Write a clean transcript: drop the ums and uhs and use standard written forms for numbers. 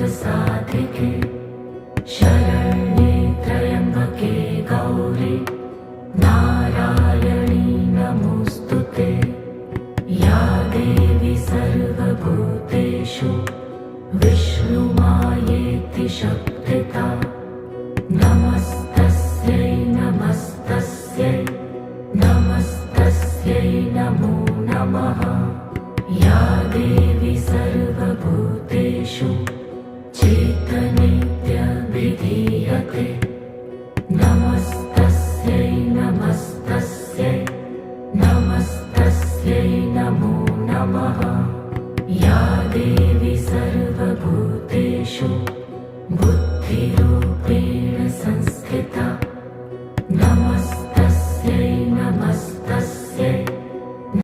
साधिके शरण्ये त्र्यम्बके गौरी नारायणी नमोऽस्तुते। या देवी सर्वभूतेषु विष्णुमायेति शक्तिता। नमस्तस्यै नमस्तस्यै नमस्तस्यै नमो नमः। या देवी सर्वभूतेषु